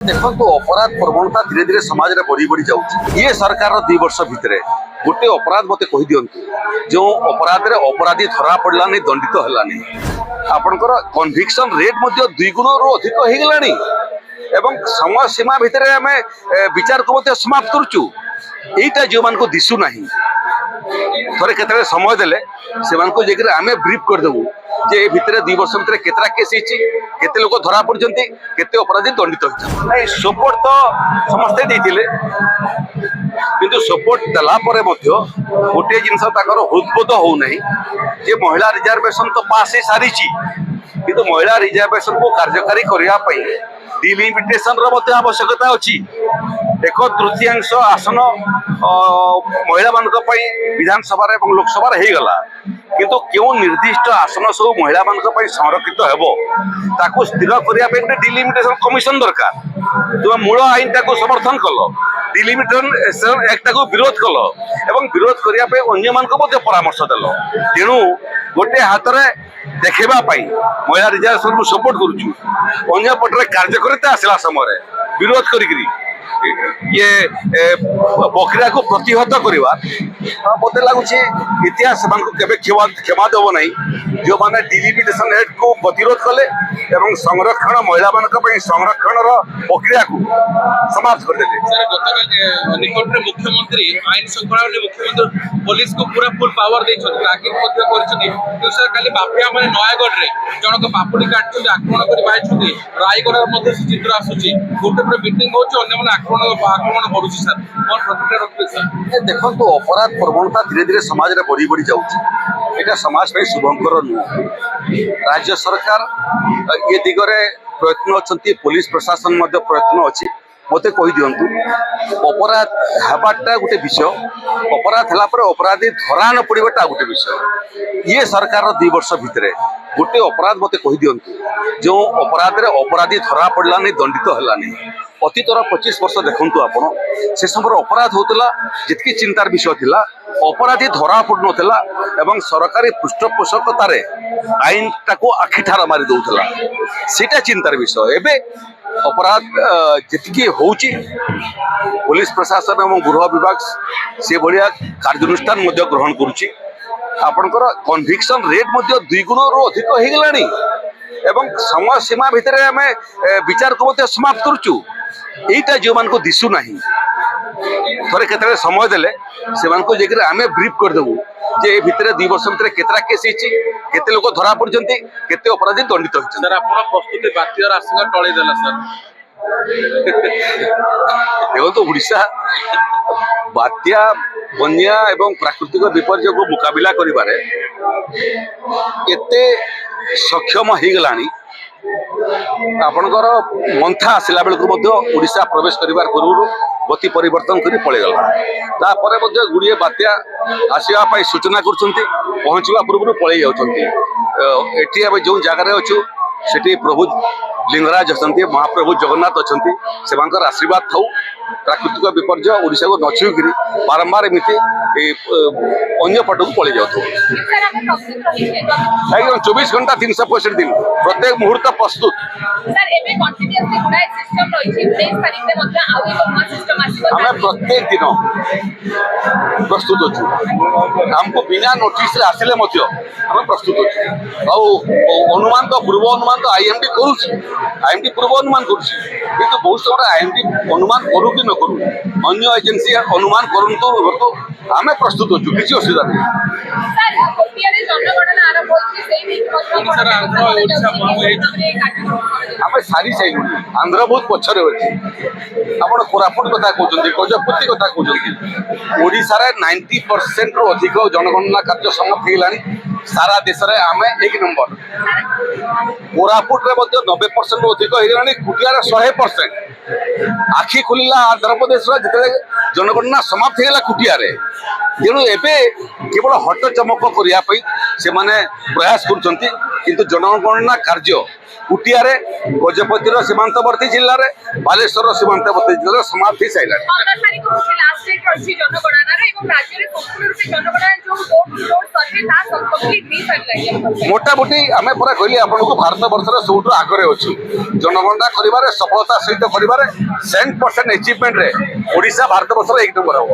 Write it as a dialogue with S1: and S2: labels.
S1: देखो अपराध प्रवणता धीरे धीरे समाज में बढ़ी बढ़ी जाऊँगी। ये सरकार 2 वर्ष भितर गोटे अपराध मत कही दिंतु जो अपराध रे अपराधी धरा पड़लानी दंडित हलानी आपणकर कन्विक्शन रेट 2 गुण रु अधिक हो गलानी एवं समय सीमा भितर आम विचार को समाप्त करुचु। यहीटा जो मान को दिशु नहीं थोड़े केतरे समय देले से आम ब्रीफ करदेबू जे भितर 2 वर्ष भितर केतरा केस केते लोक धरा पड़ते केते अपराधी दंडित होती सपोर्ट तो समस्ते देते किंतु सपोर्ट देला परे मध्य गोटे जिनस हृदबोध हो जे महिला रिजर्वेशन तो पास हो सारी किंतु महिला रिजर्वेशन को कार्यकारी करने डिलिमिटेशन आवश्यकता अच्छी 1/3 आसन महिला मान विधानसभा और लोकसभा होगला किंतु क्यों निर्दिष्ट आसन सब महिला मान संरक्षित हो स्थिर करने गोटे डिलिमिटेशन कमिशन दरकार। तुम मूल आईन टाक समर्थन कल डिलिमिटेशन एक्ट को विरोध कल एवं विरोध करने अन्य मान परामर्श देल तेणु गोटे हाथ में देखा महिला रिजर्वेशन को सपोर्ट करुचु अन्य पटे कार्य करते आसला समय विरोध करी ये प्रक्रिया को प्रतिहत करवा मत लगुच इतिहास केवे क्षमा देव ना जो मैंने डिलिमिटेशन एक्ट को प्रतिरोध कले एवं संरक्षण महिला मान संरक्षण प्रक्रिया को समाप्त करदे।
S2: निकट में मुख्यमंत्री आईन श्रृंखला मुख्यमंत्री पुलिस को पूरा फुल पावर खाली बापिया मैंने नयगढ़ में जनक पापुड़ी काटते आक्रमण कर रायगढ़ चित्र आसूसी गोटे मीटिंग आक्रमण बढ़ुची सर कौन प्रतिक्रिया रखिए सर?
S1: देखो अपराध प्रवणता धीरे धीरे समाज में बढ़ी बढ़ी जाऊँगी यहाँ समाज में शुभंकर नुह राज्य सरकार ये दिगरे प्रयत्न अच्छी पुलिस प्रशासन प्रयत्न अच्छी मत कही दिंतु अपराध हबाटा गोटे विषय अपराध है अपराधी धरा न पड़ाटा गोटे विषय ये सरकार 2 वर्ष भितर गोटे अपराध मत कही दिंतु जो अपराध रे अपराधी धरा पड़लानी दंडित हलानी अतीतर 25 वर्ष देखु आपण से समय अपराध होता जितकी चिंतार विषय थिला अपराधी धरा पड़ नाला एवं सरकारी पृष्ठपोषकतार आईन टाको आखिठार मारी दौला सीटा चिंतार विषय एवं अपराध जितकी होची पुलिस प्रशासन और गृह विभाग से भाया कार्यानुष्ठान ग्रहण करुच्ची आपणकर कन्विक्शन रेट 2 गुण रु अधिक हो गलानी एवं समय सीमा भितर आम विचार को समाप्त करुचु। यहीटा जो मान को दिशु नहीं थोड़े केतरे समय देले से आम ब्रीफ करदेबू जे भितर 2 वर्ष भितर केतरा केस केते लोक धरा पड़ते केते अपराधी दंडित होती।
S2: सर आपन प्रस्तुति बात्यार आशंका टळी देला सर
S1: देखो ओडिशा बात्या बन्या एवं प्राकृतिक विपर्यय को मुकाबिला करिबारे एते सक्षम हो गलानी आपणकर मंथा आसला बेलू ओडिशा प्रवेश करिबार पूर्व गति परिवर्तन कर पलैगला तापर गुड़िए बात्या आसवाई सूचना कर पहुँचवा पूर्व पलि जाऊँ जो जगार अच्छु से प्रभु लिंगराज अच्छा महाप्रभु जगन्नाथ अच्छा से आशीर्वाद था प्राकृतिक विपर्यय ओडिशा को नछुईक बारंबार एमती अन्य पट को पलि जाऊ एकदम 24 घंटा 365 दिन प्रत्येक मुहूर्त प्रस्तुत आम प्रत्येक दिन प्रस्तुत अच्छु आमको बिना नोटिस आसिले आम प्रस्तुत अच्छु अनुमान तो पूर्व अनुमान तो आईएमडी आईएमडी पूर्व अनुमान कर बहुत समय आईएमडी अनुमान करू कि न करू अन्य एजेंसी अनुमान करूँ आम प्रस्तुत अच्छु किसी असुविधा नहीं। आम सारी साइलु आंध्र बहुत पछरे अच्छी आप कोरापुट कथा कहते गजपति कथा कहते ओडिशार 90% रु अधिक जनगणना कार्य समाप्त होगा सारा देश में आम 1 नंबर कोरापुट रे 90% रु अधिक होगा कुटियार 100% आखि खोलिला आंध्र प्रदेश जिते जनगणना समाप्त होगा कुटियार तेणु एवं केवल हट चमक करने से प्रयास कर जनगणना कार्य कुटिया गजपतिर सीमांतवर्ती जिले में बालेश्वर सीमांतवर्ती जिले समाप्त हो सारा।
S3: ଷ୍ଟେଟ୍ ରହିଛି ଜନଗଣନାର ଏବଂ ରାଜ୍ୟରେ ସମ୍ପୂର୍ଣ୍ଣ ରୂପେ ଜନଗଣନା ଯୋଉ ଡୋର ଟୁ ଡୋର ସର୍ଭେ ତା କମ୍ପ୍ଲିଟ୍ ହେଇସାରିଲାଣି।
S1: ମୋଟାମୋଟି ଆମେ ପରା କହିଲି ଆପଣଙ୍କୁ ଭାରତ ବର୍ଷରେ ସବୁଠୁ ଆଗରେ ଅଛି ଜନଗଣନା କରିବାରେ ସଫଳତା ସହିତ କରିବାରେ 100% ଆଚିଭମେଣ୍ଟରେ ଓଡ଼ିଶା ଭାରତ ବର୍ଷର 1 ନମ୍ବର ହବ।